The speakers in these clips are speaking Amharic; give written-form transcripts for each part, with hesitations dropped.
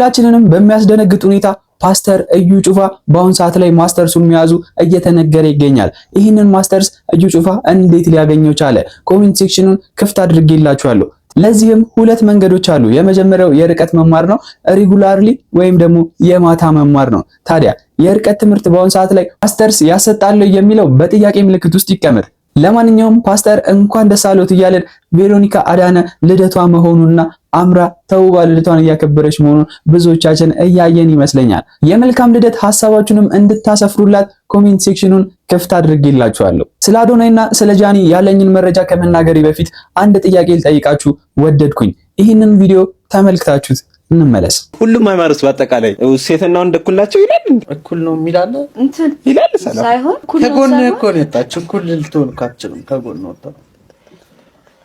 ሁላችንንም በሚያስደነግጥ ሁኔታ ፓስተር እዩ ጩፋ በአሁን ሰዓት ላይ ማስተርሱን መያዙ እየተነገረ ይገኛል። ይህንን ማስተርስ እዩ ጩፋ እንዴት ሊያገኘው ቻለ? ኮሜንት ሴክሽኑን ክፍት አድርጌላችኋለሁ። ለዚህም ሁለት መንገዶች አሉ። የመጀመሪያው የርቀት መማር ነው፣ ሬጉላርሊ ወይም ደግሞ የማታ መማር ነው። ታዲያ የርቀት ትምህርት በአሁን ሰዓት ላይ ማስተርስ ያሰጣል የሚለው በጥያቄ ምልክት ውስጥ ይቀመጥ። ለማንኛውም ፓስተር እንኳን ደስ አለዎት እያለን ቬሮኒካ አዳነ ልደቷ መሆኑንና አምራ ተውባ ልደቷን እያከበረች መሆኑን ብዙዎቻችን እያየን ይመስለኛል። የመልካም ልደት ሐሳባችሁንም እንድታሰፍሩላት ኮሜንት ሴክሽኑን ክፍት አድርጌላችኋለሁ። ስለ አዶናይና ስለ ጃኒ ያለኝን መረጃ ከመናገሬ በፊት አንድ ጥያቄ ልጠይቃችሁ ወደድኩኝ። ይህንን ቪዲዮ ተመልክታችሁት እንመለስ። ሁሉም ሃይማኖት በአጠቃላይ ሴትና ወንድ እኩል ናቸው ይላል። እኩል ነው የሚላል እንትን ይላል ሳይሆን ከጎን እኮ ነው የታች እኩል ልትሆን ካችልም ከጎን ወጣ።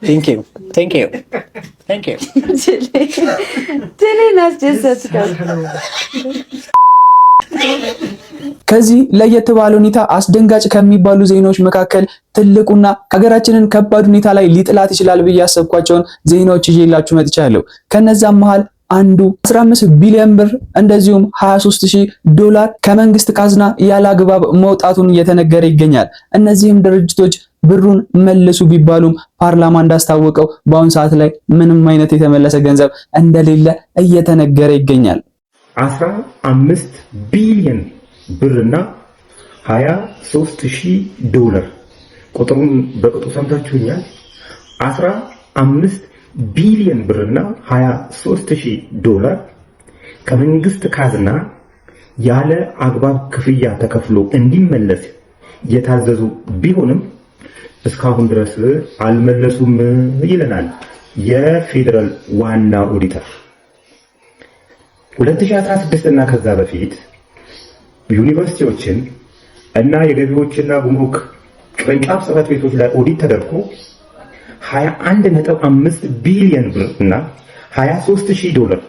ቴንክ ዩ ከዚህ ለየት ባለ ሁኔታ አስደንጋጭ ከሚባሉ ዜናዎች መካከል ትልቁና ሀገራችንን ከባድ ሁኔታ ላይ ሊጥላት ይችላል ብዬ ያሰብኳቸውን ዜናዎች ይዤላችሁ መጥቻለሁ። ከነዛም መሃል አንዱ 15 ቢሊዮን ብር እንደዚሁም $23,000 ከመንግስት ካዝና ያለ አግባብ መውጣቱን እየተነገረ ይገኛል። እነዚህም ድርጅቶች ብሩን መልሱ ቢባሉም ፓርላማ እንዳስታወቀው በአሁን ሰዓት ላይ ምንም አይነት የተመለሰ ገንዘብ እንደሌለ እየተነገረ ይገኛል። 15 ቢሊዮን ብርና $23,000 ቁጥሩን በቅጡ ሰምታችሁኛል። 15 ቢሊዮን ብርና $23,000 ከመንግስት ካዝና ያለ አግባብ ክፍያ ተከፍሎ እንዲመለስ የታዘዙ ቢሆንም እስካሁን ድረስ አልመለሱም ይለናል የፌደራል ዋና ኦዲተር። 2016 እና ከዛ በፊት ዩኒቨርሲቲዎችን እና የገቢዎችና ጉምሩክ ቅርንጫፍ ጽሕፈት ቤቶች ላይ ኦዲት ተደርጎ 21.5 ቢሊዮን ብር እና $23,000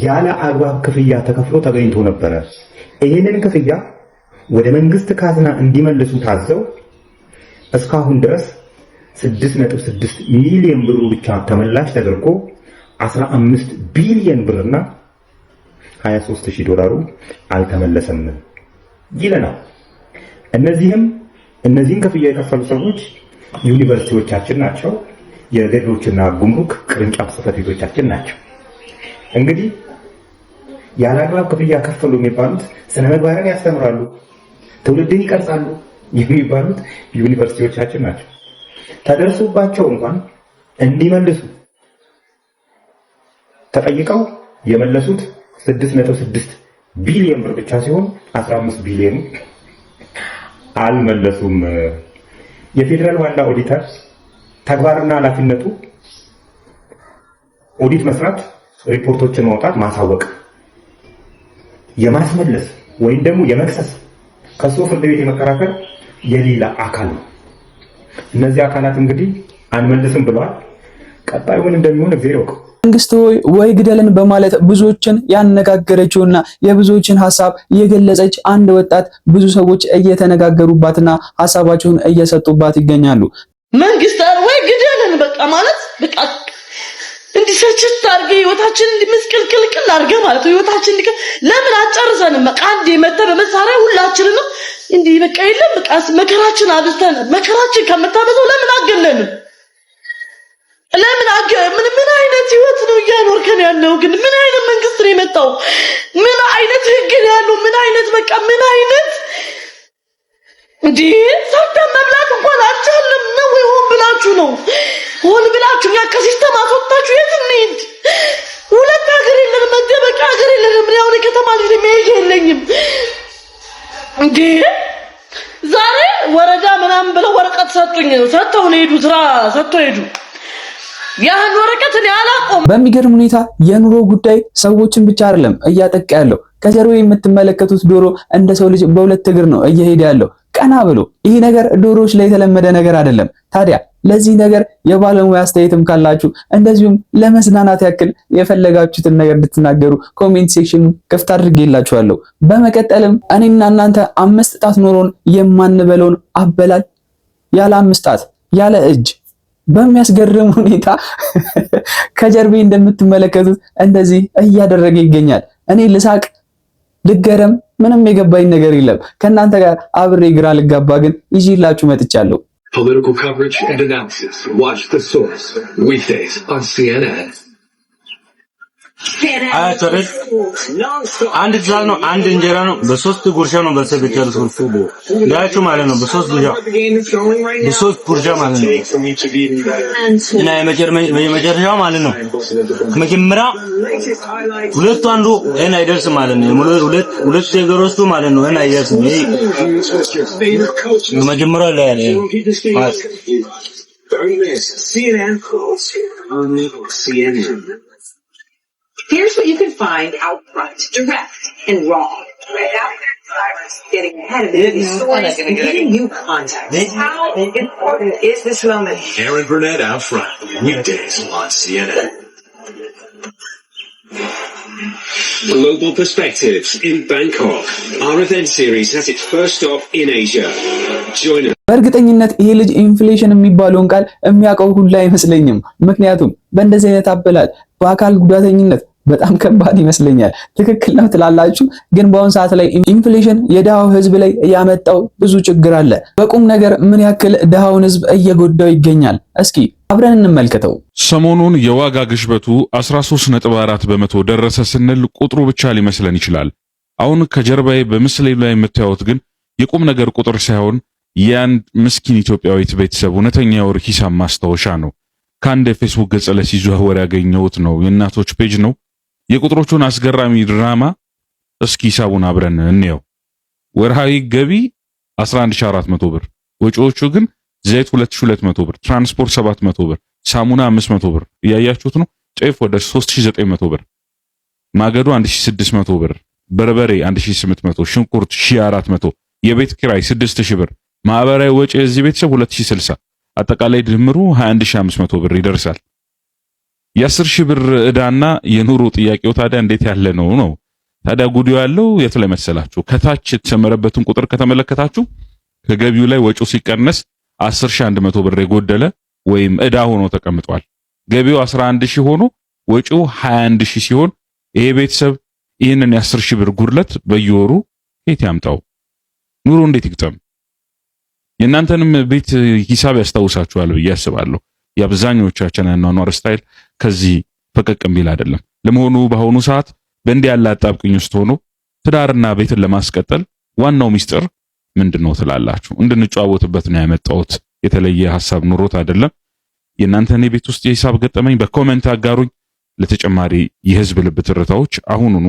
ያለ አግባብ ክፍያ ተከፍሎ ተገኝቶ ነበር። ይሄንን ክፍያ ወደ መንግስት ካዝና እንዲመልሱ ታዘው እስካሁን ድረስ 6.6 ሚሊዮን ብሩ ብቻ ተመላሽ ተደርጎ 15 ቢሊዮን ብርና $23,000 አልተመለሰም ይለናል። እነዚህን ክፍያ የከፈሉ ሰዎች ዩኒቨርሲቲዎቻችን ናቸው፣ የገቢዎችና ጉምሩክ ቅርንጫፍ ጽሕፈት ቤቶቻችን ናቸው። እንግዲህ ያለ አግባብ ክፍያ ከፈሉ የሚባሉት ስነ ምግባርን ያስተምራሉ፣ ትውልድን ይቀርጻሉ የሚባሉት ዩኒቨርሲቲዎቻችን ናቸው። ተደርሶባቸው እንኳን እንዲመልሱ ተጠይቀው የመለሱት 6.6 ቢሊዮን ብር ብቻ ሲሆን 15 ቢሊዮን አልመለሱም። የፌደራል ዋና ኦዲተር ተግባርና ኃላፊነቱ ኦዲት መስራት፣ ሪፖርቶችን ማውጣት፣ ማሳወቅ፣ የማስመለስ ወይም ደግሞ የመክሰስ ከሶ ፍርድ ቤት የመከራከር የሌላ አካል ነው። እነዚህ አካላት እንግዲህ አንመልስም ብለዋል። ቀጣዩ ምን እንደሚሆን እግዚአብሔር ያውቃል። መንግስት ወይ ግደልን በማለት ብዙዎችን ያነጋገረችውና የብዙዎችን ሐሳብ የገለጸች አንድ ወጣት ብዙ ሰዎች እየተነጋገሩባትና ሐሳባቸውን እየሰጡባት ይገኛሉ። መንግስት ወይ ግደልን በቃ ማለት በቃ እንዲሰችት አርገ ህይወታችን እንዲመስቀልቅልቅል አርገ ማለት ህይወታችን ለምን አጨርሰንም በቃ አንዴ መተ በመሳሪያ ሁላችንንም እንዲህ በቃ የለም በቃ መከራችን አብስተን መከራችን ከመታበዘው ለምን አገለንም? ለምን ምን አይነት ህይወት ነው እያኖርከን ያለው? ግን ምን አይነት መንግስት ነው የመጣው? ምን አይነት ህግ ነው ያለው? ምን አይነት በቃ ምን አይነት እንዴ ሰርተን መብላት እንኳን አልቻልንም ነው ወይ? ሆን ብላችሁ ያ ከሲስተም አስወጣችሁ የት እንሂድ? ሁለት ሀገር የለንም፣ መደበቂያ ሀገር የለንም። ያው ከተማ ልጅ መሄድ የለኝም እንዴ ዛሬ ወረዳ ምናምን ብለው ወረቀት ሰጥተው ነው ሄዱ፣ ስራ ሰጥተው ሄዱ። ያን ወረቀት እኔ አላቆም። በሚገርም ሁኔታ የኑሮ ጉዳይ ሰዎችን ብቻ አይደለም እያጠቃ ያለው። ከጀርባው የምትመለከቱት ዶሮ እንደ ሰው ልጅ በሁለት እግር ነው እየሄደ ያለው ቀና ብሎ። ይሄ ነገር ዶሮዎች ላይ የተለመደ ነገር አይደለም። ታዲያ ለዚህ ነገር የባለሙያ አስተያየትም ካላችሁ እንደዚሁም ለመዝናናት ያክል የፈለጋችሁትን ነገር እንድትናገሩ ኮሜንት ሴክሽን ክፍት አድርጌላችኋለሁ። በመቀጠልም እኔና እናንተ 5 ጣት ኖሮን የማንበለውን አበላል ያለ 5 ጣት ያለ እጅ በሚያስገርም ሁኔታ ከጀርቤ እንደምትመለከቱት እንደዚህ እያደረገ ይገኛል። እኔ ልሳቅ ልገረም ምንም የገባኝ ነገር የለም። ከእናንተ ጋር አብሬ ግራ ልጋባ ግን ይዤላችሁ መጥቻለሁ። Political coverage and analysis. Watch The Source weekdays on CNN. አያቶሬት አንድ ዛል ነው አንድ እንጀራ ነው በሶስት ጉርሻ ነው በሰበከር ሱልፉ ያቹ ማለት ነው በሶስት ጉርሻ ማለት ነው እና የመጀመሪያው ማለት ነው መጀመሪያ ሁለቱ አንዱ እኔ አይደርስ ማለት ነው ሁለት ነገሮች ማለት ነው እኔ አይደርስ መጀመሪያው ላይ ያለ Here's what you can find out front, direct and raw. Right out there, getting ahead of these stories and giving you context. How important is this moment? Aaron Burnett out front, weekdays on CNN. Global Perspectives in Bangkok. Our event series has its first stop in Asia. Join us. በእርግጠኝነት ይሄ ልጅ ኢንፍሌሽን የሚባለውን ቃል የሚያውቀው ሁሉ አይመስለኝም። ምክንያቱም በእንደዚህ አይነት አበላል በአካል ጉዳተኝነት በጣም ከባድ ይመስለኛል። ትክክል ነው ትላላችሁ፣ ግን በአሁን ሰዓት ላይ ኢንፍሌሽን የደሃው ህዝብ ላይ ያመጣው ብዙ ችግር አለ። በቁም ነገር ምን ያክል ደሃውን ህዝብ እየጎዳው ይገኛል እስኪ አብረን እንመልከተው። ሰሞኑን የዋጋ ግሽበቱ 13.4 በመቶ ደረሰ ስንል ቁጥሩ ብቻ ሊመስለን ይችላል። አሁን ከጀርባዬ በምስሌ ላይ የምታዩት ግን የቁም ነገር ቁጥር ሳይሆን የአንድ ምስኪን ኢትዮጵያዊት ቤተሰብ እውነተኛ የወር ሂሳብ ማስታወሻ ነው። ከአንድ የፌስቡክ ገጽ ላይ ሲዘዋወር ያገኘሁት ነው። የእናቶች ፔጅ ነው። የቁጥሮቹን አስገራሚ ድራማ እስኪ ሂሳቡን አብረን እንየው። ወርሃዊ ገቢ 11400 ብር፣ ወጪዎቹ ግን ዘይት 2200 ብር፣ ትራንስፖርት 700 ብር፣ ሳሙና 500 ብር፣ እያያችሁት ነው። ጤፍ ወደ 3900 ብር፣ ማገዶ 1600 ብር፣ በርበሬ 1800፣ ሽንኩርት 1400፣ የቤት ኪራይ 6000 ብር፣ ማህበራዊ ወጪ የዚህ ቤተሰብ 2060፣ አጠቃላይ ድምሩ 21500 ብር ይደርሳል። የ10000 ብር ዕዳና የኑሮ ጥያቄው ታዲያ እንዴት ያለ ነው? ታዲያ ጉዱ ያለው የት ላይ መሰላችሁ? ከታች የተሰመረበትን ቁጥር ከተመለከታችሁ ከገቢው ላይ ወጪው ሲቀነስ 10100 ብር የጎደለ ወይም ዕዳ ሆኖ ተቀምጧል። ገቢው 11000 ሆኖ ወጪው 21000 ሲሆን ይሄ ቤተሰብ ይህንን የ10000 ብር ጉድለት በየወሩ ከየት ያምጣው? ኑሮ እንዴት ይግጠም? የእናንተንም ቤት ሂሳብ ያስታውሳችኋል ብዬ አስባለሁ። የአብዛኞቻችን አኗኗር ስታይል ከዚህ ፈቀቅ የሚል አይደለም። ለመሆኑ በአሁኑ ሰዓት በእንዲህ ያለ አጣብቅኝ ውስጥ ሆኖ ትዳርና ቤትን ለማስቀጠል ዋናው ሚስጥር ምንድነው ትላላችሁ? እንድንጨዋወትበት ነው ያመጣሁት። የተለየ ሐሳብ ኑሮት አይደለም። የእናንተን የቤት ውስጥ የሂሳብ ገጠመኝ በኮሜንት አጋሩኝ። ለተጨማሪ የህዝብ ልብ ትርታዎች አሁኑኑ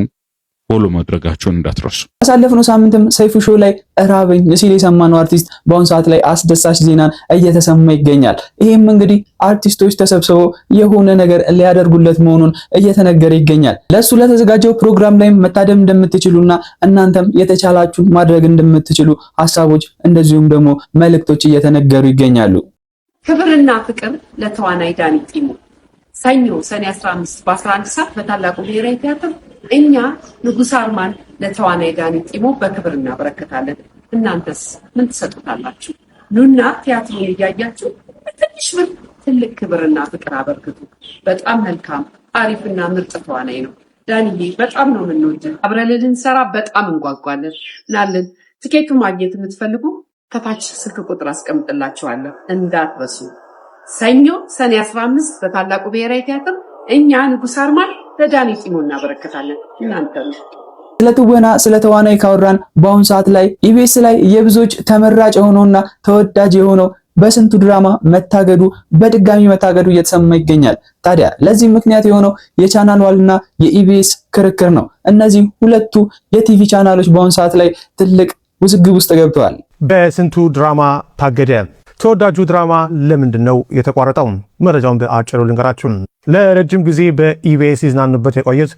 ፎሎ ማድረጋችሁን እንዳትረሱ። ያሳለፍነው ሳምንትም ሰይፉ ሾው ላይ እራበኝ ሲል የሰማነው አርቲስት በአሁን ሰዓት ላይ አስደሳች ዜናን እየተሰማ ይገኛል። ይሄም እንግዲህ አርቲስቶች ተሰብስበው የሆነ ነገር ሊያደርጉለት መሆኑን እየተነገረ ይገኛል። ለሱ ለተዘጋጀው ፕሮግራም ላይ መታደም እንደምትችሉና እናንተም የተቻላችሁን ማድረግ እንደምትችሉ ሐሳቦች እንደዚሁም ደግሞ መልእክቶች እየተነገሩ ይገኛሉ። ክብርና ፍቅር ለተዋናይ ዳኒ ጢሞ ሰኞ ሰኔ 15 በ11 ሰዓት በታላቁ ብሔራዊ ቲያትር እኛ ንጉስ አርማን ለተዋናይ ዳኒ ጢሞ በክብር እናበረከታለን። እናንተስ ምን ትሰጡታላችሁ? ኑና ቲያትሩን እያያችሁ በትንሽ ብር ትልቅ ክብርና ፍቅር አበርክቱ። በጣም መልካም አሪፍና ምርጥ ተዋናይ ነው ዳኒዬ። በጣም ነው የምንወድህ። አብረን ልንሰራ በጣም እንጓጓለን። ናለን ትኬቱ ማግኘት የምትፈልጉ ከታች ስልክ ቁጥር አስቀምጥላችኋለሁ እንዳትረሱ። ሰኞ ሰኔ 15 በታላቁ ብሔራዊ ቲያትር እኛ ንጉስ አርማን ለዳኒ ጢሞ እናበረከታለን። እናንተ ስለትወና ስለተዋናይ ካወራን በአሁን ሰዓት ላይ ኢቢኤስ ላይ የብዙዎች ተመራጭ የሆነውና ተወዳጅ የሆነው በስንቱ ድራማ መታገዱ በድጋሚ መታገዱ እየተሰማ ይገኛል። ታዲያ ለዚህ ምክንያት የሆነው የቻናል ዋልና የኢቢኤስ ክርክር ነው። እነዚህ ሁለቱ የቲቪ ቻናሎች በአሁን ሰዓት ላይ ትልቅ ውዝግብ ውስጥ ገብተዋል። በስንቱ ድራማ ታገደ። ተወዳጁ ድራማ ለምንድን ነው የተቋረጠው? መረጃውን በአጭሩ ልንገራችሁ። ለረጅም ጊዜ በኢቢኤስ ይዝናኑበት የቆየት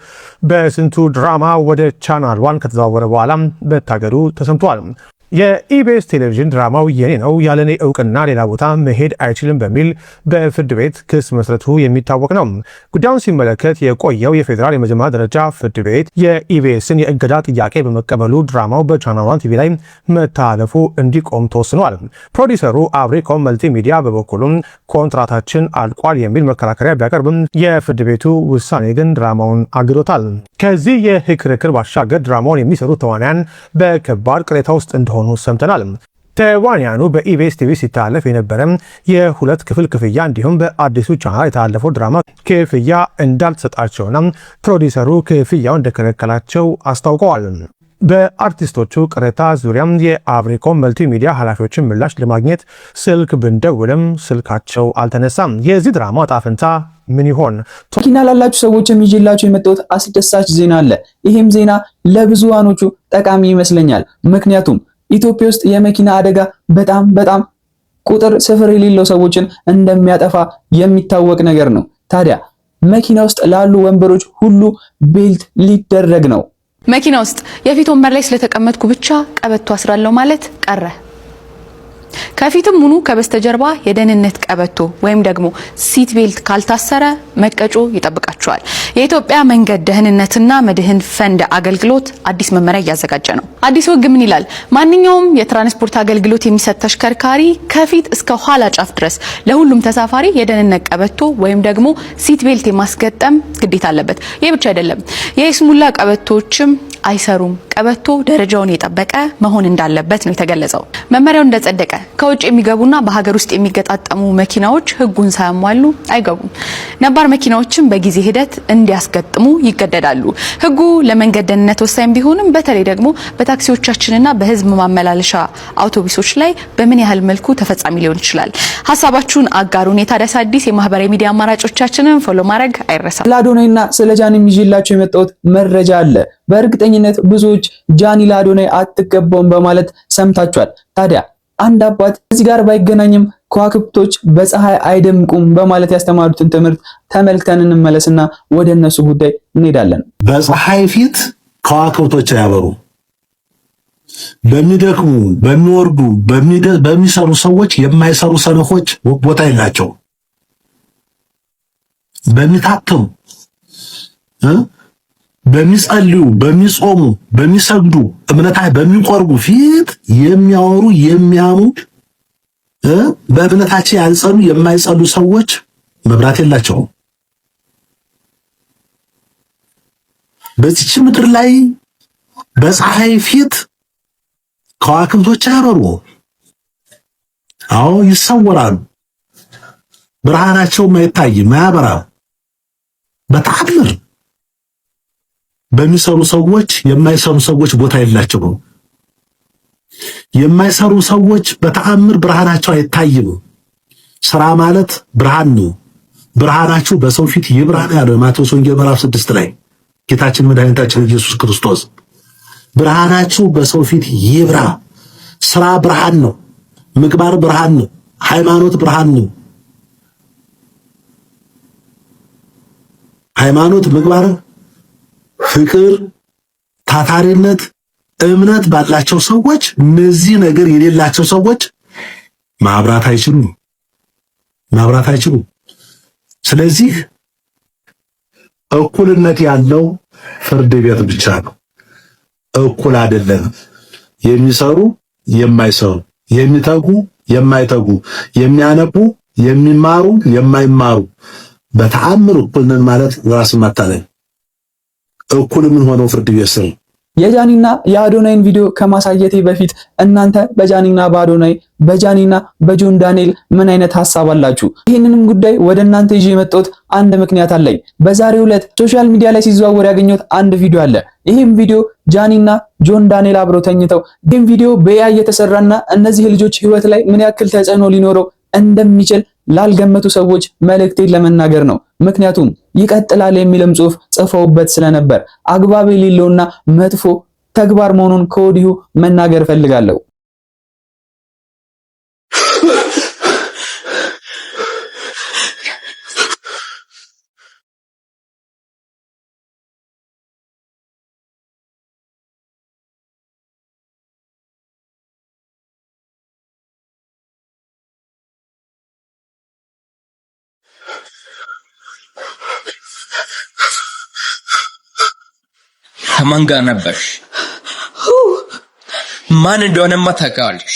በስንቱ ድራማ ወደ ቻናል ዋን ከተዘዋወረ በኋላ መታገዱ ተሰምቷል። የኢቢኤስ ቴሌቪዥን ድራማው የኔ ነው ያለኔ እውቅና ሌላ ቦታ መሄድ አይችልም በሚል በፍርድ ቤት ክስ መስረቱ የሚታወቅ ነው። ጉዳዩን ሲመለከት የቆየው የፌዴራል የመጀመሪያ ደረጃ ፍርድ ቤት የኢቢኤስን የእገዳ ጥያቄ በመቀበሉ ድራማው በቻናል 1 ቲቪ ላይ መተላለፉ እንዲቆም ተወስኗል። ፕሮዲሰሩ አብሪኮም መልቲ ሚዲያ በበኩሉም ኮንትራታችን አልቋል የሚል መከራከሪያ ቢያቀርብም የፍርድ ቤቱ ውሳኔ ግን ድራማውን አግዶታል። ከዚህ የህግ ክርክር ባሻገር ድራማውን የሚሰሩ ተዋንያን በከባድ ቅሬታ ውስጥ እንደሆኑ ሰምተናል። ተዋንያኑ በኢቢኤስ ቲቪ ሲተላለፍ የነበረ የሁለት ክፍል ክፍያ እንዲሁም በአዲሱ ቻናል የተላለፈው ድራማ ክፍያ እንዳልተሰጣቸውና ፕሮዲሰሩ ክፍያው እንደከለከላቸው አስታውቀዋል። በአርቲስቶቹ ቅሬታ ዙሪያም የአብሪኮም መልቲ ሚዲያ ኃላፊዎችን ምላሽ ለማግኘት ስልክ ብንደውልም ስልካቸው አልተነሳም። የዚህ ድራማ ዕጣ ፈንታ ምን ይሆን? መኪና ላላችሁ ሰዎችም ይዤላችሁ የመጣሁት አስደሳች ዜና አለ። ይህም ዜና ለብዙሃኖቹ ጠቃሚ ይመስለኛል። ምክንያቱም ኢትዮጵያ ውስጥ የመኪና አደጋ በጣም ቁጥር ስፍር የሌለው ሰዎችን እንደሚያጠፋ የሚታወቅ ነገር ነው። ታዲያ መኪና ውስጥ ላሉ ወንበሮች ሁሉ ቤልት ሊደረግ ነው። መኪና ውስጥ የፊት ወንበር ላይ ስለተቀመጥኩ ብቻ ቀበቶ አስራለሁ ማለት ቀረ። ከፊትም ሙሉ ከበስተጀርባ የደህንነት ቀበቶ ወይም ደግሞ ሲት ቤልት ካልታሰረ መቀጮ ይጠብቃቸዋል። የኢትዮጵያ መንገድ ደህንነትና መድህን ፈንድ አገልግሎት አዲስ መመሪያ እያዘጋጀ ነው። አዲሱ ሕግ ምን ይላል? ማንኛውም የትራንስፖርት አገልግሎት የሚሰጥ ተሽከርካሪ ከፊት እስከ ኋላ ጫፍ ድረስ ለሁሉም ተሳፋሪ የደህንነት ቀበቶ ወይም ደግሞ ሲት ቤልት የማስገጠም ግዴታ አለበት። ይህ ብቻ አይደለም፣ የይስሙላ ቀበቶችም አይሰሩም። ቀበቶ ደረጃውን የጠበቀ መሆን እንዳለበት ነው የተገለጸው። መመሪያው እንደጸደቀ ከውጭ የሚገቡና በሀገር ውስጥ የሚገጣጠሙ መኪናዎች ህጉን ሳያሟሉ አይገቡም። ነባር መኪናዎችን በጊዜ ሂደት እንዲያስገጥሙ ይገደዳሉ። ህጉ ለመንገድ ደህንነት ወሳኝ ቢሆንም በተለይ ደግሞ በታክሲዎቻችንና በህዝብ ማመላለሻ አውቶቡሶች ላይ በምን ያህል መልኩ ተፈጻሚ ሊሆን ይችላል? ሀሳባችሁን አጋሩን። የታደሰ አዲስ የማህበራዊ ሚዲያ አማራጮቻችንን ፎሎ ማድረግ አይረሳ። ስለ አዶናይና ስለ ጃኒ ይዤላችሁ የመጣሁት መረጃ አለ። በእርግጠኝነት ብዙዎች ጃኒ ለአዶናይ አትገባውም በማለት ሰምታችኋል። ታዲያ አንድ አባት እዚህ ጋር ባይገናኝም ከዋክብቶች በፀሐይ አይደምቁም በማለት ያስተማሩትን ትምህርት ተመልክተን እንመለስና ወደ እነሱ ጉዳይ እንሄዳለን። በፀሐይ ፊት ከዋክብቶች አያበሩ። በሚደክሙ በሚወርዱ በሚሰሩ ሰዎች የማይሰሩ ሰነፎች ቦታ የላቸው። በሚታተሙ በሚጸልዩ በሚጾሙ በሚሰግዱ እምነታቸው በሚቆርቡ ፊት የሚያወሩ የሚያሙ በእምነታቸው ያልጸኑ የማይጸሉ ሰዎች መብራት የላቸውም። በዚች ምድር ላይ በፀሐይ ፊት ከዋክብቶች አያበሩ። አዎ ይሰወራሉ። ብርሃናቸው አይታይም፣ አያበራም። በተአምር በሚሰሩ ሰዎች የማይሰሩ ሰዎች ቦታ የላቸውም። የማይሰሩ ሰዎች በተአምር ብርሃናቸው አይታይም። ስራ ማለት ብርሃን ነው። ብርሃናችሁ በሰው ፊት ይብራ ያለው ማቴዎስ ወንጌል ምዕራፍ 6 ላይ ጌታችን መድኃኒታችን ኢየሱስ ክርስቶስ ብርሃናችሁ በሰው ፊት ይብራ። ስራ ብርሃን ነው። ምግባር ብርሃን ነው። ሃይማኖት ብርሃን ነው። ሃይማኖት፣ ምግባር፣ ፍቅር፣ ታታሪነት፣ እምነት ባላቸው ሰዎች እነዚህ ነገር የሌላቸው ሰዎች ማብራት አይችሉም። ስለዚህ እኩልነት ያለው ፍርድ ቤት ብቻ ነው። እኩል አይደለም። የሚሰሩ የማይሰሩ፣ የሚተጉ የማይተጉ፣ የሚያነቡ የሚማሩ የማይማሩ በተአምር እኩልነን ማለት ራስን ማታለል። እኩል ምን ሆነው ፍርድ ቤት ስር የጃኒና የአዶናይን ቪዲዮ ከማሳየቴ በፊት እናንተ በጃኒና በአዶናይ በጃኒና በጆን ዳንኤል ምን አይነት ሐሳብ አላችሁ? ይህንንም ጉዳይ ወደ እናንተ ይዤ የመጣሁት አንድ ምክንያት አለኝ። በዛሬው ዕለት ሶሻል ሚዲያ ላይ ሲዘዋወር ያገኘሁት አንድ ቪዲዮ አለ። ይህም ቪዲዮ ጃኒና ጆን ዳንኤል አብረው ተኝተው፣ ይህም ቪዲዮ በኤአይ የተሰራና እነዚህ ልጆች ህይወት ላይ ምን ያክል ተጽዕኖ ሊኖረው እንደሚችል ላልገመቱ ሰዎች መልእክቴን ለመናገር ነው። ምክንያቱም ይቀጥላል የሚልም ጽሑፍ ጽፈውበት ስለነበር አግባብ የሌለውና መጥፎ ተግባር መሆኑን ከወዲሁ መናገር እፈልጋለሁ። ከማን ጋር ነበርሽ? ማን እንደሆነማ ታውቂዋለሽ?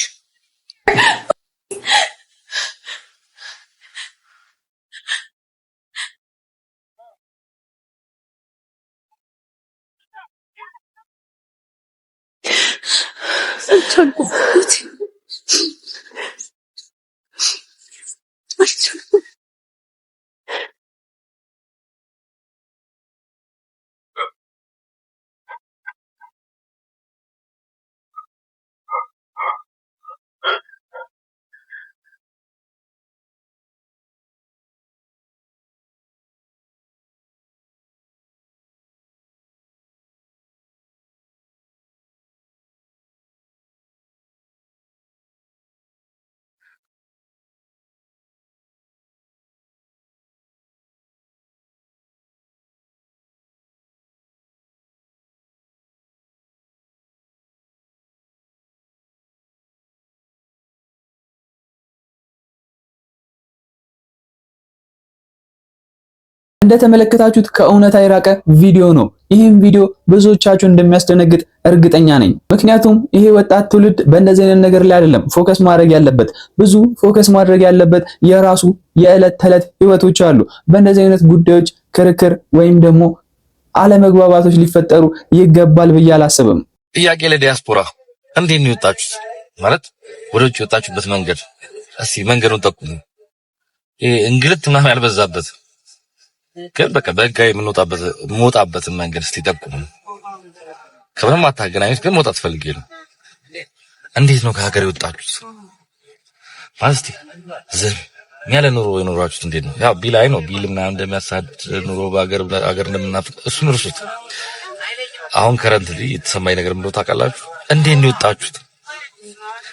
እንደተመለከታችሁት ከእውነት የራቀ ቪዲዮ ነው። ይህም ቪዲዮ ብዙዎቻችሁ እንደሚያስደነግጥ እርግጠኛ ነኝ። ምክንያቱም ይሄ ወጣት ትውልድ በእንደዚህ አይነት ነገር ላይ አይደለም ፎከስ ማድረግ ያለበት። ብዙ ፎከስ ማድረግ ያለበት የራሱ የዕለት ተዕለት ህይወቶች አሉ። በእንደዚህ አይነት ጉዳዮች ክርክር ወይም ደግሞ አለመግባባቶች ሊፈጠሩ ይገባል ብዬ አላስብም። ጥያቄ ለዲያስፖራ እንዴት ነው የወጣችሁት? ማለት ወደ ውጭ የወጣችሁበት መንገድ እስኪ መንገዱን ጠቁሙ። እንግልት ምናምን ያልበዛበት ግን በቃ በህጋዊ የምንወጣበትን መንገድ እስቲ ጠቁሙ። ከምንም አታገናኙት፣ ግን መውጣት ፈልጌ ነው። እንዴት ነው ከሀገር የወጣችሁት? ማለት ዝም ያለ ኑሮ የኖራችሁት እንዴት ነው? ያው ቢል ነው ቢል ምናምን እንደሚያሳድ ኑሮ በሀገር እንደምናፍቅ እሱን እርሱት። አሁን ከረንትሊ የተሰማኝ ነገር ምንድነው ታውቃላችሁ? እንዴት ነው የወጣችሁት?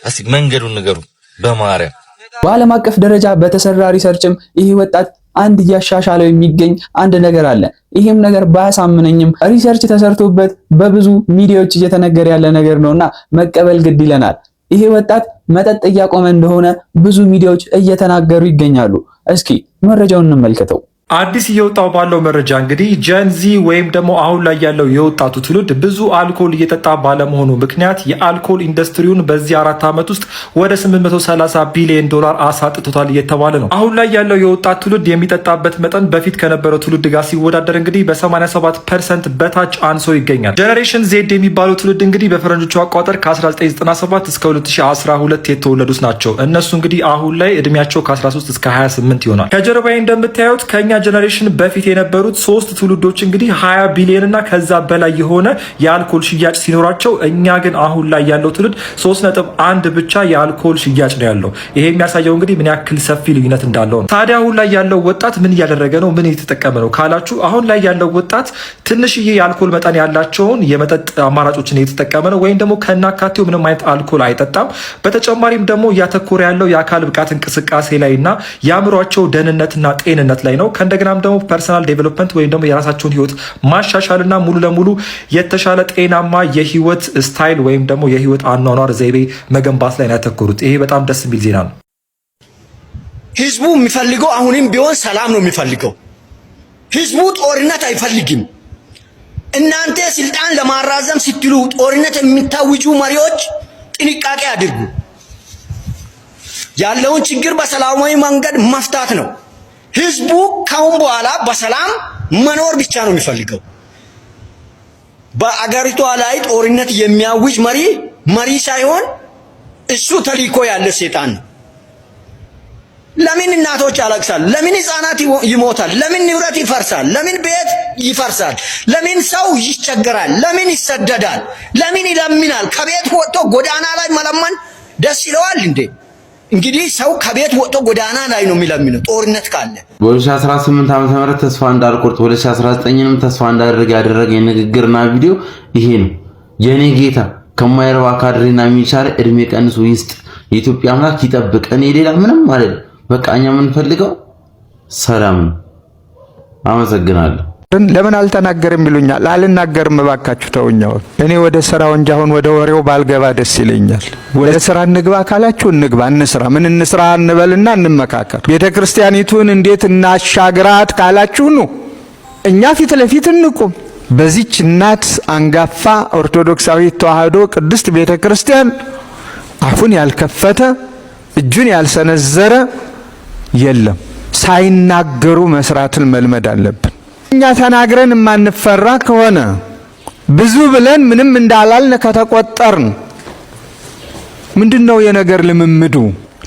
እስቲ መንገዱን ንገሩ በማርያም። በዓለም አቀፍ ደረጃ በተሰራ ሪሰርችም ይህ ወጣት አንድ እያሻሻለው የሚገኝ አንድ ነገር አለ። ይሄም ነገር ባያሳምነኝም ሪሰርች ተሰርቶበት በብዙ ሚዲያዎች እየተነገረ ያለ ነገር ነውና መቀበል ግድ ይለናል። ይሄ ወጣት መጠጥ እያቆመ እንደሆነ ብዙ ሚዲያዎች እየተናገሩ ይገኛሉ። እስኪ መረጃውን እንመልከተው። አዲስ እየወጣው ባለው መረጃ እንግዲህ ጀንዚ ወይም ደግሞ አሁን ላይ ያለው የወጣቱ ትውልድ ብዙ አልኮል እየጠጣ ባለመሆኑ ምክንያት የአልኮል ኢንዱስትሪውን በዚህ 4 ዓመት ውስጥ ወደ 830 ቢሊዮን ዶላር አሳጥቶታል እየተባለ ነው። አሁን ላይ ያለው የወጣት ትውልድ የሚጠጣበት መጠን በፊት ከነበረው ትውልድ ጋር ሲወዳደር እንግዲህ በ87% በታች አንሶ ይገኛል። ጀነሬሽን ዜድ የሚባለው ትውልድ እንግዲህ በፈረንጆቹ አቆጣጠር ከ1997 እስከ 2012 የተወለዱት ናቸው። እነሱ እንግዲህ አሁን ላይ እድሜያቸው ከ13 እስከ 28 ይሆናል። ከጀርባዬ እንደምታዩት ከኛ ጀነሬሽን በፊት የነበሩት 3 ትውልዶች እንግዲህ 20 ቢሊዮን እና ከዛ በላይ የሆነ የአልኮል ሽያጭ ሲኖራቸው እኛ ግን አሁን ላይ ያለው ትውልድ 3.1 ብቻ የአልኮል ሽያጭ ነው ያለው። ይሄ የሚያሳየው እንግዲህ ምን ያክል ሰፊ ልዩነት እንዳለው ነው። ታዲያ አሁን ላይ ያለው ወጣት ምን እያደረገ ነው? ምን እየተጠቀመ ነው ካላችሁ፣ አሁን ላይ ያለው ወጣት ትንሽዬ የአልኮል መጠን ያላቸውን የመጠጥ አማራጮችን እየተጠቀመ ነው፣ ወይም ደግሞ ከናካቴው ምንም አይነት አልኮል አይጠጣም። በተጨማሪም ደግሞ እያተኮረ ያለው የአካል ብቃት እንቅስቃሴ ላይና የአእምሯቸው ደህንነትና ጤንነት ላይ ነው። እንደገናም ደግሞ ፐርሰናል ዴቨሎፕመንት ወይም ደግሞ የራሳቸውን ህይወት ማሻሻልና ሙሉ ለሙሉ የተሻለ ጤናማ የህይወት ስታይል ወይም ደግሞ የህይወት አኗኗር ዘይቤ መገንባት ላይ ያተኮሩት። ይሄ በጣም ደስ የሚል ዜና ነው። ህዝቡ የሚፈልገው አሁንም ቢሆን ሰላም ነው የሚፈልገው። ህዝቡ ጦርነት አይፈልግም። እናንተ ስልጣን ለማራዘም ስትሉ ጦርነት የሚታውጁ መሪዎች ጥንቃቄ አድርጉ። ያለውን ችግር በሰላማዊ መንገድ መፍታት ነው። ህዝቡ ካሁን በኋላ በሰላም መኖር ብቻ ነው የሚፈልገው። በአገሪቷ ላይ ጦርነት የሚያውጅ መሪ ሳይሆን እሱ ተልእኮ ያለ ሰይጣን ነው። ለምን እናቶች ያለቅሳሉ? ለምን ህፃናት ይሞታል? ለምን ንብረት ይፈርሳል? ለምን ቤት ይፈርሳል? ለምን ሰው ይቸገራል? ለምን ይሰደዳል? ለምን ይለምናል? ከቤት ወጥቶ ጎዳና ላይ መለመን ደስ ይለዋል እንዴ? እንግዲህ ሰው ከቤት ወጥቶ ጎዳና ላይ ነው የሚለምነው ጦርነት ካለ። በ2018 ዓመተ ምህረት ተስፋ እንዳልቆርጥ 2019ንም ተስፋ እንዳደረገ ያደረገ ንግግርና ቪዲዮ ይሄ ነው። የኔ ጌታ ከማይረባ ካድሬና ሚሊሻሪ እድሜ ቀንሶ ይስጥ፣ የኢትዮጵያ አምላክ ይጠብቅ። እኔ ሌላ ምንም ማለት በቃ እኛ የምንፈልገው ሰላም ነው። አመሰግናለሁ። ለምን አልተናገርም ይሉኛል። አልናገርም፣ እባካችሁ ተውኛው። እኔ ወደ ስራው እንጂ አሁን ወደ ወሬው ባልገባ ደስ ይለኛል። ወደ ስራ እንግባ ካላችሁ እንግባ፣ እንስራ። ምን እንስራ እንበልና እንመካከር። ቤተክርስቲያኒቱን እንዴት እናሻግራት ካላችሁ ነው እኛ ፊት ለፊት እንቁም። በዚች እናት አንጋፋ ኦርቶዶክሳዊ ተዋህዶ ቅድስት ቤተክርስቲያን አፉን ያልከፈተ እጁን ያልሰነዘረ የለም። ሳይናገሩ መስራትን መልመድ አለብን። እኛ ተናግረን የማንፈራ ከሆነ ብዙ ብለን ምንም እንዳላልን ከተቆጠርን ምንድነው የነገር ልምምዱ?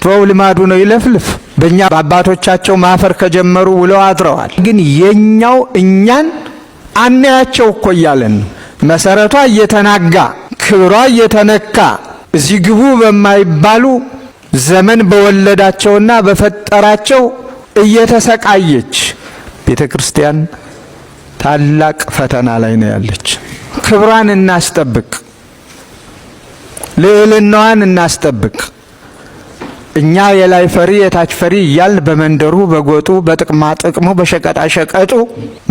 ተው ልማዱ ነው ይለፍልፍ። በእኛ በአባቶቻቸው ማፈር ከጀመሩ ውለው አድረዋል። ግን የኛው እኛን አናያቸው እኮ እያለን መሰረቷ እየተናጋ ክብሯ እየተነካ እዚህ ግቡ በማይባሉ ዘመን በወለዳቸውና በፈጠራቸው እየተሰቃየች ቤተክርስቲያን ታላቅ ፈተና ላይ ነው ያለች። ክብሯን እናስጠብቅ፣ ልዕልናዋን እናስጠብቅ። እኛ የላይ ፈሪ የታች ፈሪ እያልን በመንደሩ በጎጡ በጥቅማ ጥቅሙ በሸቀጣ ሸቀጡ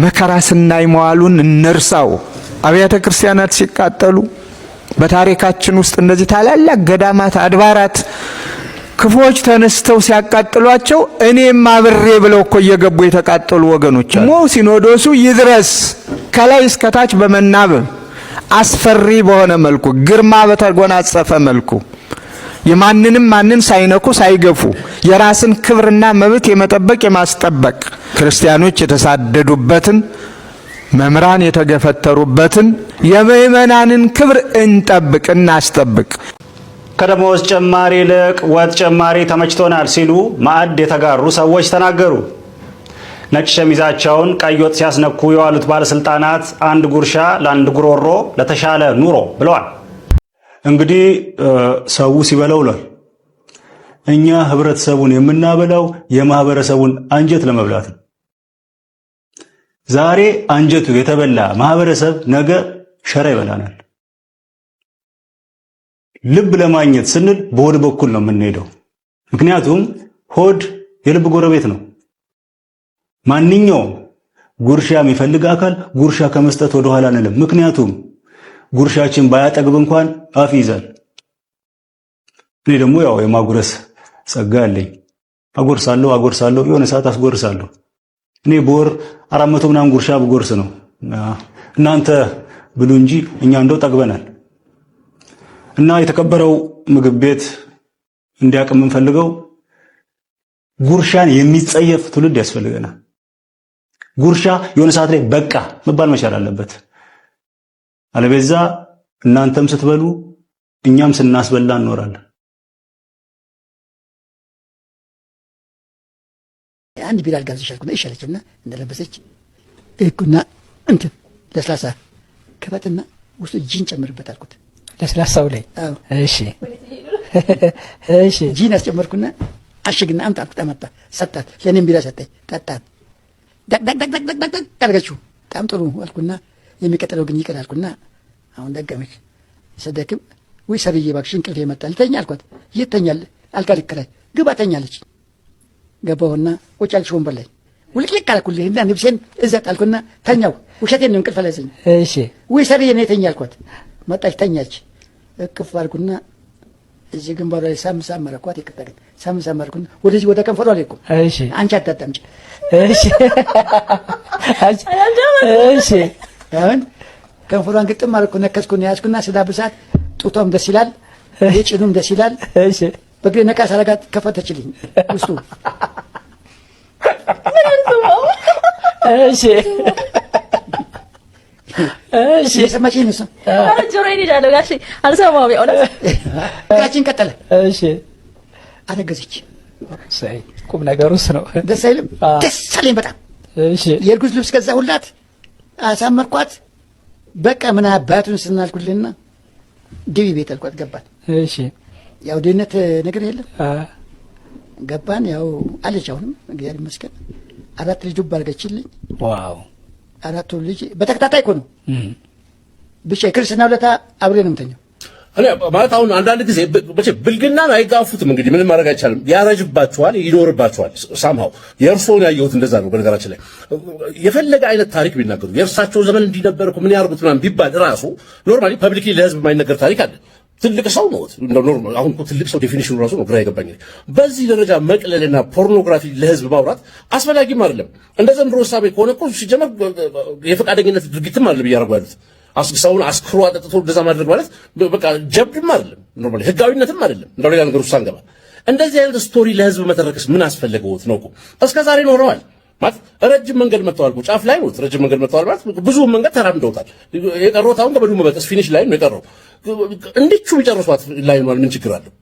መከራ ስናይ መዋሉን እንርሳው። አብያተ ክርስቲያናት ሲቃጠሉ በታሪካችን ውስጥ እንደዚህ ታላላቅ ገዳማት አድባራት ክፎች ተነስተው ሲያቃጥሏቸው እኔም አብሬ ብለው እኮ እየገቡ የተቃጠሉ ወገኖች አሉ። ሲኖዶሱ ይድረስ ከላይ እስከ ታች በመናበብ አስፈሪ በሆነ መልኩ ግርማ በተጎናጸፈ መልኩ የማንንም ማንን ሳይነኩ ሳይገፉ የራስን ክብርና መብት የመጠበቅ የማስጠበቅ ክርስቲያኖች የተሳደዱበትን መምራን የተገፈተሩበትን የምእመናንን ክብር እንጠብቅ እናስጠብቅ። ከደሞዝ ጭማሪ ይልቅ ወጥ ጭማሪ ተመችቶናል ሲሉ ማዕድ የተጋሩ ሰዎች ተናገሩ። ነጭ ሸሚዛቸውን ቀይ ወጥ ሲያስነኩ የዋሉት ባለስልጣናት አንድ ጉርሻ ለአንድ ጉሮሮ ለተሻለ ኑሮ ብለዋል። እንግዲህ ሰው ሲበላው ውሏል። እኛ ህብረተሰቡን የምናበላው የማህበረሰቡን አንጀት ለመብላት ነው። ዛሬ አንጀቱ የተበላ ማህበረሰብ ነገ ሸራ ይበላናል። ልብ ለማግኘት ስንል በሆድ በኩል ነው የምንሄደው። ምክንያቱም ሆድ የልብ ጎረቤት ነው። ማንኛውም ጉርሻ የሚፈልግ አካል ጉርሻ ከመስጠት ወደ ኋላ አንልም። ምክንያቱም ጉርሻችን ባያጠግብ እንኳን አፍ ይዛል። እኔ ደግሞ ያው የማጉረስ ጸጋ አለኝ። አጎርሳለሁ የሆነ ሰዓት አስጎርሳለሁ። እኔ በወር 400 ምናምን ጉርሻ ብጎርስ ነው። እናንተ ብሉ እንጂ እኛ እንደው ጠግበናል። እና የተከበረው ምግብ ቤት እንዲያውቅ የምንፈልገው ጉርሻን የሚጸየፍ ትውልድ ያስፈልገናል። ጉርሻ የሆነ ሰዓት ላይ በቃ መባል መቻል አለበት። አለበዛ እናንተም ስትበሉ እኛም ስናስበላ እንኖራለን። አንድ ቢራ አልጋብዝሻልኩና ይሻለችና እንደለበሰች እኩና እንትን ለስላሳ ከፈትና ውስጥ ጂን ጨምርበት አልኩት። ለስላሳው ላይ እሺ ጂን አስጨመርኩና አሽግና አምጣ አልኩት። አመጣ ሰጣት። ለኔም ቢራ ሰጠኝ። ጠጣት። ዳክ አድርገችው። በጣም ጥሩ አልኩና የሚቀጥለው ግን ይቀር አልኩና አሁን ደገመች። ሰደክም ወይ ሰርዬ እባክሽ እንቅልፍ ይመጣል ተኛ አልኳት። የት ተኛለህ? አልጋ ልከራይ ግባ ተኛለች። ገባሁና ቁጭ አልኩ ወንበር ላይ ውልቅልቅ አልኩልኝ እና ልብሴን እዛ ጣልኩና ተኛው። ውሸቴን ነው እንቅልፍ አለኝ። እሺ ወይ ሰርዬ ነው ተኛ አልኳት። መጣች ተኛች። እቅፍ አልኩና እዚህ ግንባሯ ላይ ሳም አረኳት። ይከተል ሳም አልኩና ወደዚህ ወደ ከንፈሯ ላይ እኮ እሺ አንቺ አታጣምጪ እሺ እሺ አሁን ከንፈሯን ግጥም አልኩ። ነከስኩና ያዝኩና ስዳብሳት ጡቷም ደስ ይላል፣ የጭኑም ደስ ይላል። እሺ በግሬ ነካ ሳረጋት ከፈተችልኝ ውስጡ። እሺ እሺ የሰማችኝ ነው። ጆሮዬን ይዳለው ጋሽ አልሰማሁም። ያውነት ጋችን ቀጠለ። እሺ አረገዘች። ሳይ ቁም ነገሩስ ነው። ደስ አይልም? ደስ አለኝ በጣም። እሺ የእርጉዝ ልብስ ገዛሁላት፣ አሳመርኳት። በቃ ምን አባቱን ስናልኩልና ግቢ ቤት አልኳት። ገባን። እሺ ያው ድህነት ነገር የለም። ገባን። ያው አለች። አሁንም እግዚአብሔር ይመስገን 4 ልጅ ባርገችልኝ። ዋው 4 ልጅ በተከታታይ እኮ ነው። ብቻ የክርስትና ውለታ አብሬ ነው የምተኛው። እኔ ማለት አሁን አንዳንድ ጊዜ ብልግናን አይጋፉትም። እንግዲህ ምንም ማድረግ አይቻልም። ያረጅባቸዋል፣ ይኖርባቸዋል። ሳምሃው የእርሶን ያየሁት እንደዛ ነው። በነገራችን ላይ የፈለገ አይነት ታሪክ ቢናገሩ የእርሳቸው ዘመን እንዲነበርኩ ምን ያርጉት ምናምን ቢባል ራሱ ኖርማሊ ፐብሊክሊ ለህዝብ የማይነገር ታሪክ አለ። ትልቅ ሰው ነው እንደው ኖርማል። አሁን እኮ ትልቅ ሰው ዴፊኒሽኑ ራሱ ነው ግራ የገባኝ። በዚህ ደረጃ መቅለልና ፖርኖግራፊ ለህዝብ ማውራት አስፈላጊም አይደለም። እንደ ዘንድሮ ሳቤ ከሆነ እኮ ሲጀመር የፈቃደኝነት ድርጊትም አይደለም እያደረጉ ያሉት። ሰውን አስክሮ አጠጥቶ እንደዛ ማድረግ ማለት በቃ ጀብድም አይደለም፣ ኖርማሊ ህጋዊነትም አይደለም። እንደው ሌላ ነገር ውስጥ አንገባ። እንደዚህ አይነት ስቶሪ ለህዝብ መተረክስ ምን አስፈለገውት ነው እኮ? እስከዛሬ ኖረዋል ማለት ረጅም መንገድ መጥተዋል እኮ ጫፍ ላይ ነው። ረጅም መንገድ መጥተዋል ማለት ብዙ መንገድ ተራምደውታል። የቀረው አሁን ገበዱ መበጠስ ፊኒሽ ላይ ነው የቀረው። እንዲቹ ቢጨርሷት ላይ ነው ምን ችግር አለው?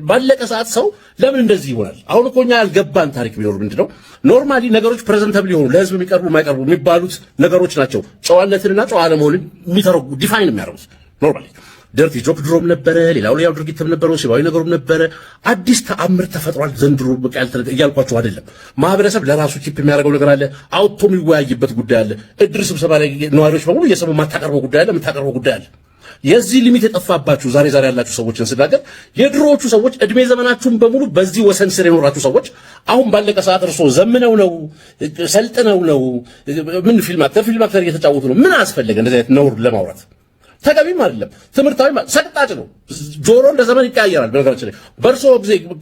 ባለቀ ሰዓት ሰው ለምን እንደዚህ ይሆናል? አሁን እኮ እኛ ያልገባን ታሪክ ቢኖር ምንድነው ኖርማሊ ነገሮች ፕሬዘንተብል ይሆኑ ለህዝብ የሚቀርቡ የማይቀርቡ የሚባሉት ነገሮች ናቸው ጨዋነትንና ጨዋ አለመሆንን የሚተረጉ ዲፋይን የሚያደርጉት ኖርማሊ ደርቲ ጆክ ድሮም ነበረ፣ ሌላው ድርጊትም ነበረው፣ ሲባዊ ነገሩም ነበረ። አዲስ ተአምር ተፈጥሯል ዘንድሮ በቃ እያልኳቸው አይደለም። ማህበረሰብ ለራሱ ኪፕ የሚያደርገው ነገር አለ፣ አውጥቶ የሚወያይበት ጉዳይ አለ። እድር ስብሰባ ላይ ነዋሪዎች በሙሉ እየሰሙ የማታቀርበው ጉዳይ አለ፣ የምታቀርበው ጉዳይ አለ። የዚህ ሊሚት የጠፋባችሁ ዛሬ ያላችሁ ሰዎችን ስናገር የድሮዎቹ ሰዎች እድሜ ዘመናችሁን በሙሉ በዚህ ወሰን ስር የኖራችሁ ሰዎች አሁን ባለቀ ሰዓት እርሶ ዘምነው ነው ሰልጥነው ነው ምን ፊልም አክተር እየተጫወቱ ነው። ምን አስፈለገ እንደዚህ አይነት ነውር ለማውራት? ተገቢም አይደለም። ትምህርታዊ ሰቅጣጭ ነው። ጆሮ እንደ ዘመን ይቀያየራል። በነገራችን ላይ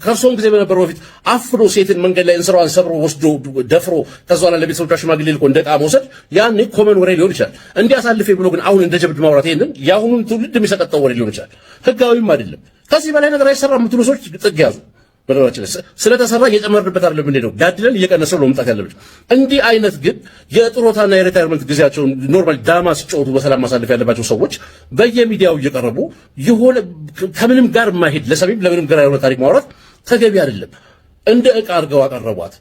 ከእርሶም ጊዜ በነበረው በፊት አፍኖ ሴትን መንገድ ላይ እንስራዋን ሰብሮ ወስዶ ደፍሮ ከዛ በኋላ ለቤተሰቦቿ ሽማግሌ ልኮ እንደ ዕቃ መውሰድ ያኔ ኮመን ወሬ ሊሆን ይችላል። እንዲያሳልፌ ብሎ ግን አሁን እንደ ጀብድ ማውራት ይሄንን የአሁኑን ትውልድ የሚሰቀጠው ወሬ ሊሆን ይችላል። ህጋዊም አይደለም። ከዚህ በላይ ነገር አይሰራም የምትሉ ሰዎች ጥግ ያዙ። በነገራችን ላይ ስለተሰራ እየጨመርንበት አይደለም እንዴ ነው ጋድለን እየቀነሰው ነው መምጣት ያለበት። እንዲህ አይነት ግን የጥሮታና የሪታየርመንት ጊዜያቸውን ኖርማል ዳማ ሲጫወቱ በሰላም ማሳለፍ ያለባቸው ሰዎች በየሚዲያው እየቀረቡ የሆነ ከምንም ጋር ማሄድ ለሰሚም ለምንም ጋር ያለው ታሪክ ማውራት ተገቢ አይደለም። እንደ ዕቃ አድርገው አቀረቧት።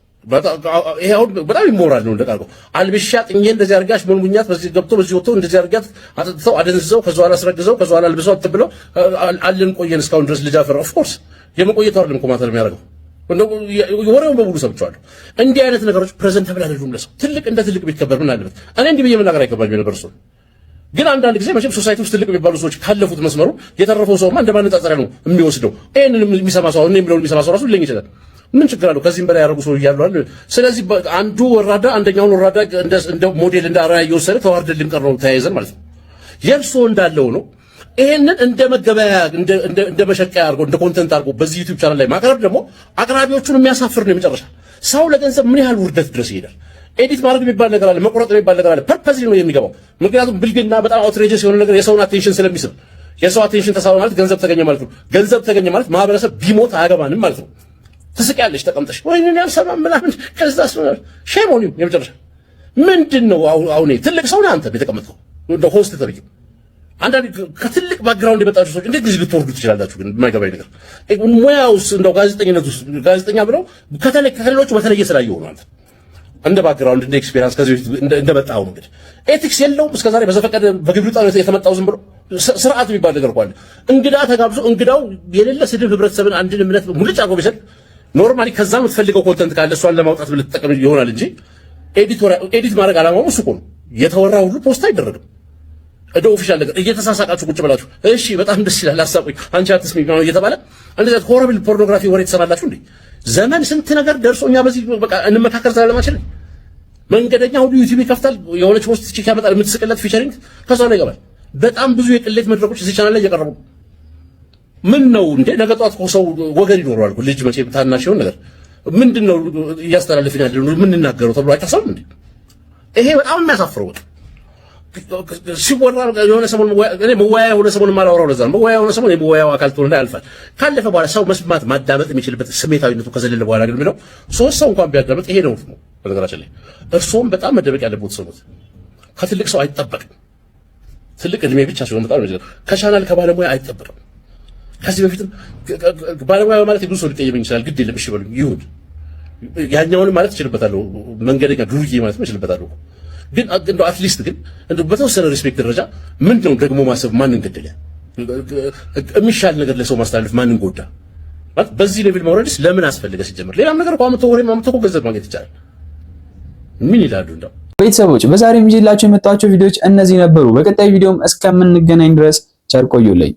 ይሄ አሁን በጣም ይሞራል ነው። እንደቃርገው አልብሻት እንዴ እንደዚህ አርጋሽ ሙልሙኛት በዚህ ገብቶ በዚህ ወጥቶ እንደዚህ አርጋት አጥተው አደንዝዘው ከዛው አላስረግዘው ከዛው አላልብሰው አትብለው አለን ቆየን እስካሁን ድረስ ልጅ አፈራ ኦፍ ኮርስ የመቆየቱ አይደለም እኮ ማተር የሚያደርገው ወሬውን በሙሉ ሰምቻለሁ። እንዲህ አይነት ነገሮች ፕሬዘንተብል አይደሉም ለሰው ትልቅ እንደ ትልቅ ቢከበር ምን አለበት? እኔ እንዲህ ብዬ መናገር አይገባኝም ነበር። እሱ ግን አንዳንድ ጊዜ መቼም ሶሳይቲ ውስጥ ትልቅ የሚባሉ ሰዎች ካለፉት መስመሩ የተረፈው ሰውማ እንደማነጻጸሪያ ነው የሚወስደው። ይሄንን የሚሰማ ሰው እኔ የሚለውን የሚሰማ ሰው ራሱ ሊለኝ ይችላል። ምን ችግር አለው? ከዚህም በላይ ያደረጉ ሰው እያሉ አይደል? ስለዚህ አንዱ ወራዳ አንደኛውን ወራዳ እንደ ሞዴል እንደ አርአያ እየወሰደ ተዋርደን ልንቀር ነው ተያይዘን ማለት ነው። የእርሶ እንዳለው ነው። ይሄንን እንደ መገበያ እንደ መሸቀያ አድርጎ እንደ ኮንተንት አድርጎ በዚህ ዩቲዩብ ቻናል ላይ ማቅረብ ደግሞ አቅራቢዎቹን የሚያሳፍር ነው። የመጨረሻ ሰው ለገንዘብ ምን ያህል ውርደት ድረስ ይሄዳል? ኤዲት ማድረግ የሚባል ነገር አለ፣ መቆረጥ የሚባል ነገር አለ። ፐርፐዝሊ ነው የሚገባው። ምክንያቱም ብልግና በጣም አውትሬጀስ የሆነ ነገር የሰውን አቴንሽን ስለሚስብ የሰው አቴንሽን ተሳበ ማለት ገንዘብ ተገኘ ማለት ነው። ገንዘብ ተገኘ ማለት ማህበረሰብ ቢሞት አያገባንም ማለት ነው። ትስቂያለሽ ተቀምጠሽ ወይኔ ያልሰማም ምናምን ከዛስ ነው ሼሞኒ የመጨረሻ ምንድነው? አሁን ትልቅ ሰው ነህ አንተ የተቀመጥከው እንደ ሆስት ተብዬ አንዳንድ ከትልቅ ባክግራውንድ የመጣችሁ ሰዎች እንዴት እዚህ ልትወርዱ ትችላላችሁ? ግን የማይገባኝ ነገር ሙያውስ እንደው ጋዜጠኝነት ውስጥ ጋዜጠኛ ብለው ከሌሎቹ በተለየ ስላየው ነው አንተ እንደ ባክግራውንድ እንደ ኤክስፒሪየንስ ከዚህ እንደመጣው ነው። እንግዲህ ኤቲክስ የለውም እስከዛሬ በዘፈቀደ በግብር ጣው የተመጣው ዝም ብሎ ስርዓት የሚባል ነገር ቋል እንግዳ ተጋብዞ እንግዳው የሌለ ስድብ ህብረተሰብን አንድን እምነት ሙልጭ አርጎ ቢሰጥ ኖርማሊ ከዛ የምትፈልገው ኮንተንት ካለ እሷን ለማውጣት ብለህ ተጠቀም ይሆናል እንጂ ኤዲት ማድረግ አላማው እሱ እኮ ነው። የተወራ ሁሉ ፖስት አይደረግም። እደ ኦፊሻል ነገር እየተሳሳቃችሁ ቁጭ ብላችሁ እሺ በጣም ደስ ይላል አሳቁኝ አንቺ አትስሚ ነው እየተባለ እንደዚህ ሆረብል ፖርኖግራፊ ወሬ ተሰራላችሁ እንዴ? ዘመን ስንት ነገር ደርሶ እኛ በዚህ በቃ እንመካከር ስለማችል መንገደኛ ሁሉ ዩቲዩብ ይከፍታል። የሆነች ፖስት ቺክ ያመጣል የምትስቅለት ፊቸሪንግ ከዛ ላይ ይገባል። በጣም ብዙ የቅሌት መድረኮች እዚህ ቻናል ላይ እየቀረቡ ምን ነው እንዴ? ነገ ጧት ሰው ወገን ይኖረዋል። ልጅ መቼ ታናሽ ይሆን ነገር ምንድነው እያስተላለፍን ያለው ምን እናገረው ተብሎ አይታሰብም እንዴ? ይሄ በጣም የሚያሳፍረው ሲወራ የሆነ ሰሞን እኔ መወያያ የሆነ ሰሞን ማላወራው ለዛ ነው። መወያያ የሆነ ሰሞን የመወያያው አካል ትሆንና ያልፋል። ካለፈ በኋላ ሰው መስማት ማዳመጥ የሚችልበት ስሜታዊነቱ ከዘለለ በኋላ ግን ምነው ሶስት ሰው እንኳን ቢያዳምጥ ይሄ ነው ነው። በነገራችን ላይ እርሶም በጣም መደበቅ ያለበት ሰው ነው። ከትልቅ ሰው አይጠበቅም። ትልቅ እድሜ ብቻ ሲሆን በጣም ነው። ከቻናል ከባለሙያ አይጠበቅም። ከዚህ በፊትም ባለሙያ ማለት ብዙ ሰው ሊቀየመኝ ይችላል። ግድ የለም እሺ በሉኝ ይሁን። ያኛውንም ማለት እችልበታለሁ። መንገደኛ ዱርዬ ማለት እችልበታለሁ። ግን እንደው አትሊስት ግን እንደው በተወሰነ ሪስፔክት ደረጃ ምንድነው ደግሞ ማሰብ ማንን ገደለ? የሚሻል ነገር ለሰው ማስተላለፍ ማንን ጎዳ? ማለት በዚህ ሌቭል መውረድስ ለምን አስፈልገ? ሲጀምር ሌላም ነገር እኮ አመቶ ወሬ ማመቶ ገንዘብ ማግኘት ይቻላል። ምን ይላሉ እንደው ቤተሰቦች? በዛሬ ይዤላችሁ የመጣኋቸው ቪዲዮዎች እነዚህ ነበሩ። በቀጣይ ቪዲዮም እስከምንገናኝ ድረስ ቸር ቆዩልኝ።